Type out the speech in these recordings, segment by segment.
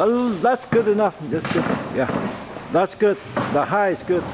That's good enough. That's good. Yeah, that's good. The high is good.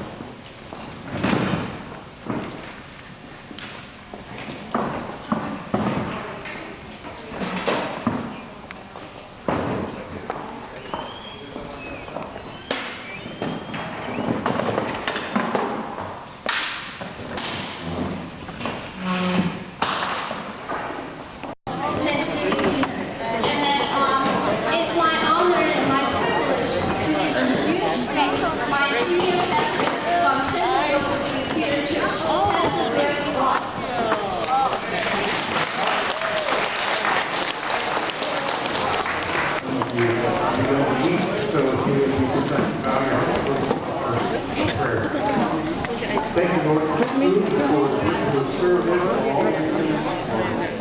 Thank you, Lord, for serving all your needs.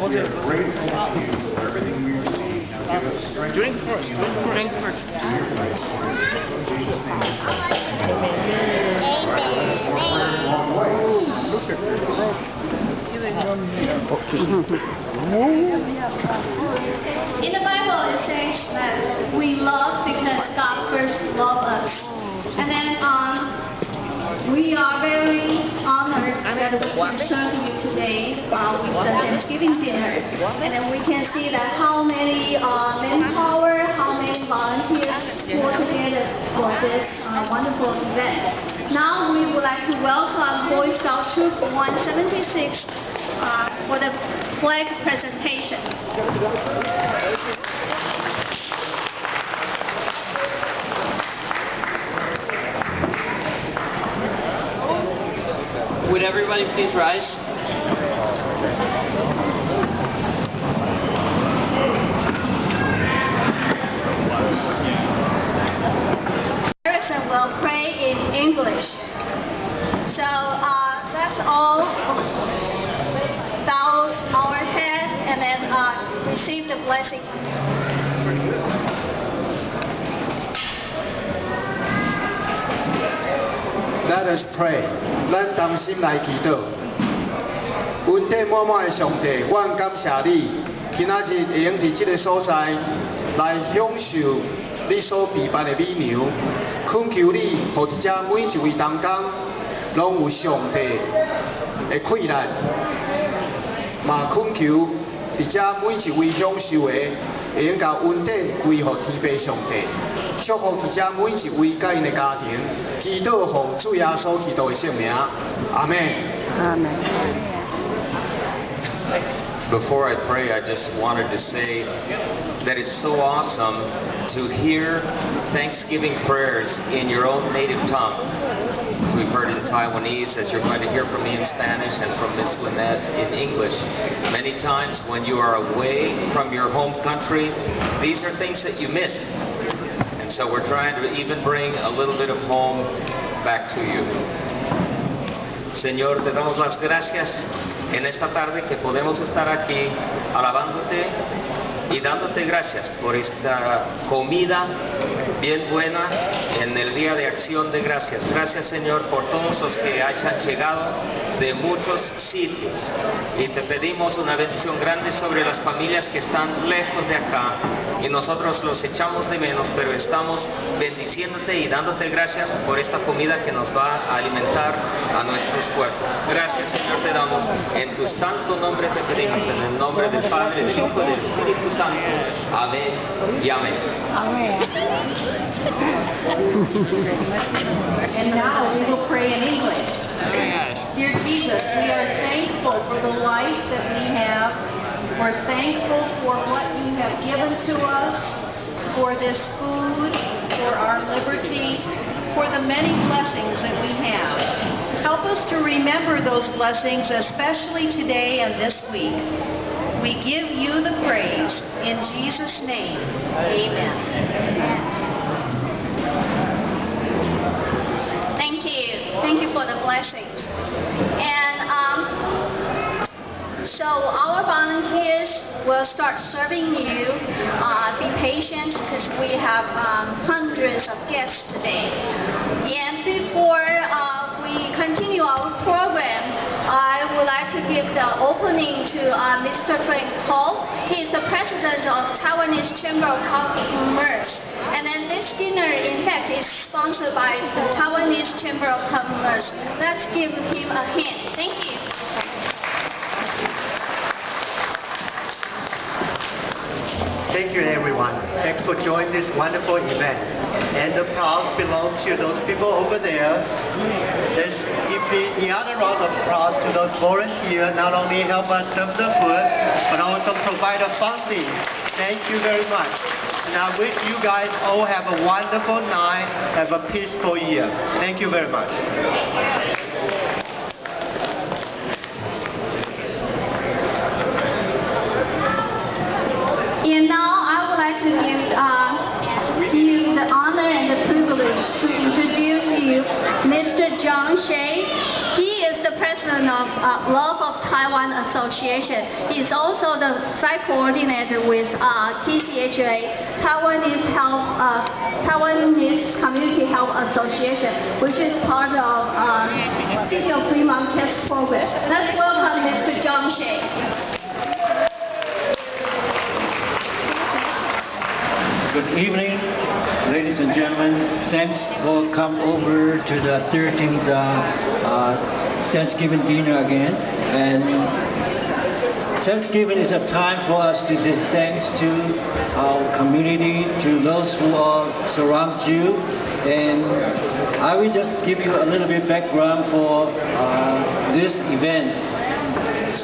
We are grateful to you for everything we receive. Now give us strength. Drink first. Drink first. In Jesus' name we pray. That's more prayers along the way. Look at that. In the Bible, it says that we love because God first loved us. And then we are very honored that we can serve you today with the Thanksgiving dinner. And then we can see that how many manpower, how many volunteers pull together for this wonderful event. Now we would like to welcome Boy Scout Troop 176 for the flag presentation. Would everybody please rise? Erickson will pray in English. So let's all bow our head and then receive the blessing. Let us pray. 咱同心来祈祷。恩典满满的上帝，我感谢你，今仔日会用伫这个所在来享受你所备办的美牛。恳求你，互伫遮每一位同工，拢有上帝的快乐。嘛恳求伫遮每一位享受的，会用甲恩典归互天父上帝。祝福伫遮每一位甲因的家庭，祈祷奉主耶稣基督的圣名，阿门。阿门。 Before I pray, I just wanted to say that it's so awesome to hear Thanksgiving prayers in your own native tongue. We've heard in Taiwanese, as you're going to hear from me in Spanish and from Miss Lynette in English. Many times when you are away from your home country, these are things that you miss. And so we're trying to even bring a little bit of home back to you. Señor, te damos las gracias en esta tarde que podemos estar aquí alabándote y dándote gracias por esta comida bien buena en el Día de Acción de Gracias. Gracias, Señor, por todos los que hayan llegado de muchos sitios. Y te pedimos una bendición grande sobre las familias que están lejos de acá. Y nosotros los echamos de menos, pero estamos bendiciéndote y dándote gracias por esta comida que nos va a alimentar a nuestros cuerpos. Gracias, Señor, te damos. En tu santo nombre te pedimos, en el nombre del Padre, del Hijo y del Espíritu Santo. Amén y amén. Amen. And now we will pray in English. Dear Jesus, we are thankful for the life that we have. We're thankful for what you have given to us, for this food, for our liberty, for the many blessings that we have. Help us to remember those blessings, especially today and this week. We give you the praise. In Jesus' name, amen. Thank you. Thank you for the blessing. And so our volunteers will start serving you. Be patient because we have hundreds of guests today. And before we continue our program, I would like to give give the opening to Mr. Frank Ho. He is the president of Taiwanese Chamber of Commerce. And then this dinner, in fact, is sponsored by the Taiwanese Chamber of Commerce. Let's give him a hand. Thank you. Thank you, everyone. Thanks for joining this wonderful event. And the applause belongs to those people over there. Let's give the other round of applause to those volunteers, not only help us serve the food, but also provide the funding. Thank you very much. And I wish you guys all have a wonderful night, have a peaceful year. Thank you very much. And now I would like to give you the honor and the privilege to introduce you Mr. Shieh. He is the president of Love of Taiwan Association. He is also the site coordinator with TCHA, Taiwanese Community Health Association, which is part of City of Fremont CAST program. Let's welcome Mr. Shieh. Good evening, ladies and gentlemen. Thanks for coming over to the 13th Thanksgiving dinner again. And Thanksgiving is a time for us to say thanks to our community, to those who are surround you. And I will just give you a little bit background for this event.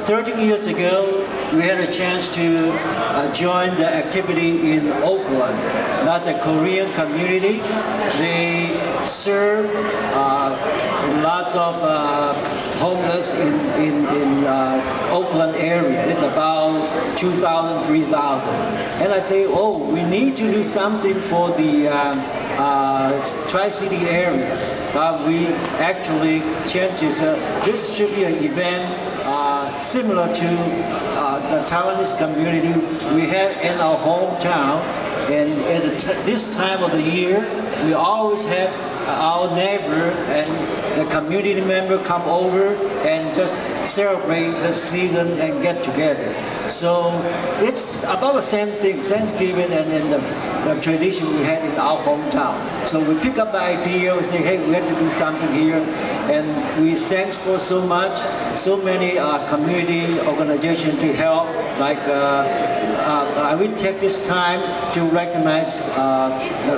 30 years ago, we had a chance to join the activity in Oakland. That's a Korean community. They serve lots of homeless in Oakland area. It's about 2,000, 3,000. And I think, oh, we need to do something for the Tri-City area. But we actually changed it. This should be an event similar to the Taiwanese community we have in our hometown. And at this time of the year, we always have our neighbor and the community member come over and just celebrate the season and get together. So it's about the same thing, Thanksgiving and the tradition we had in our hometown. So we pick up the idea, we say, hey, we have to do something here. And we thanks for so many community organizations to help. Like I will take this time to recognize the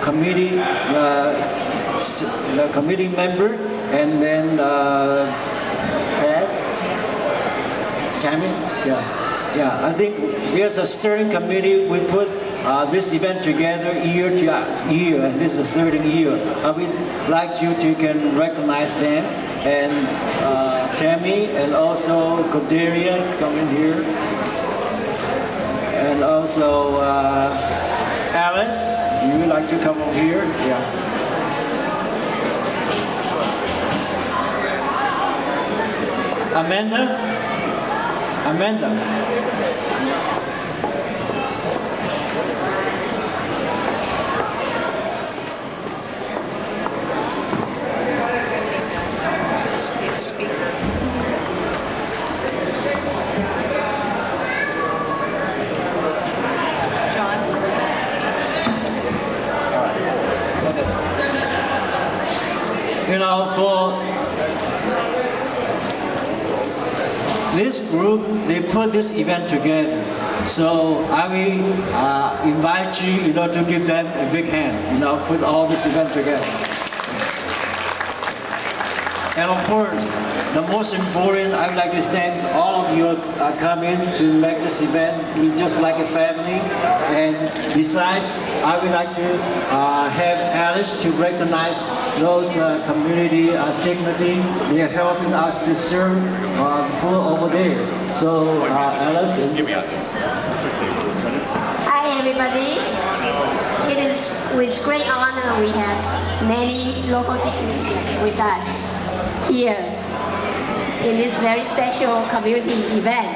committee, the committee member, and then Tammy? Yeah. I think there's a steering committee. We put this event together year to year, and this is the 13th year. I would like you to can recognize them, and Tammy, and also Cordelia, come in here, and also Alice, you would like to come over here? Yeah. Amanda. You know, for this group, they put this event together. So I will invite you, to give them a big hand, put all this event together. And of course, the most important, I would like to thank all of you coming to make this event. We're just like a family. And besides, I would like to have Alice to recognize those community dignity. They are helping us to serve food over there. So Alice. Hi everybody. It is with great honor we have many local dignitaries with us here in this very special community event,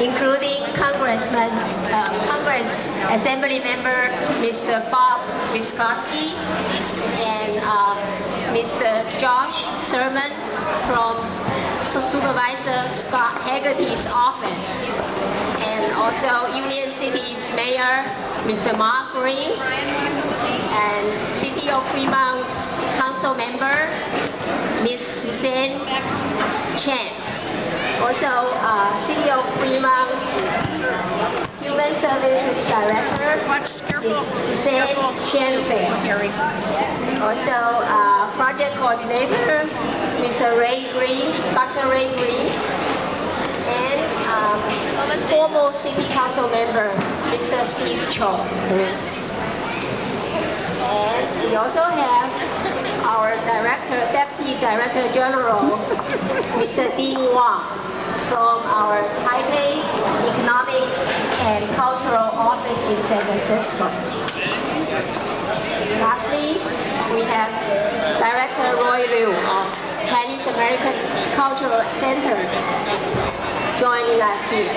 including Congress Assembly Member Mr. Bob Wiskowski and Mr. Josh Thurman from Supervisor Scott Haggerty's office, and also Union City's Mayor, Mr. Mark Green, and City of Fremont's Council Member, Ms. Suzanne Chen. Also, City of Fremont's Human Services Director, Ms. Suzanne Chen. Also, Project Coordinator, Mr. Ray Green, Dr. Ray Green, and former City Council Member, Mr. Steve Cho. And we also have our Deputy Director General, Mr. Dean Wang, from our Taipei Economic and Cultural Office in San Francisco. Lastly, we have Director Roy Liu of Chinese American Cultural Center joining us here.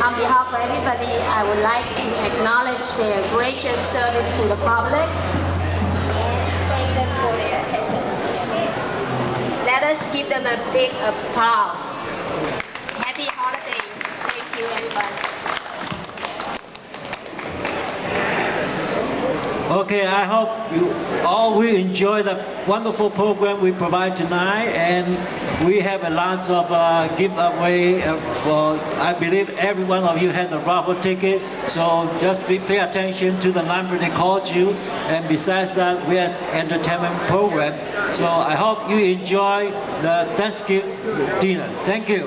On behalf of everybody, I would like to acknowledge their gracious service to the public and thank them for their attendance. Let us give them a big applause. Happy holidays. Thank you, everybody. Okay, I hope you all will enjoy the wonderful program we provide tonight, and we have a lot of giveaway for, I believe every one of you had a raffle ticket, so just pay attention to the number they called you, and besides that, we have entertainment program. So I hope you enjoy the Thanksgiving dinner. Thank you.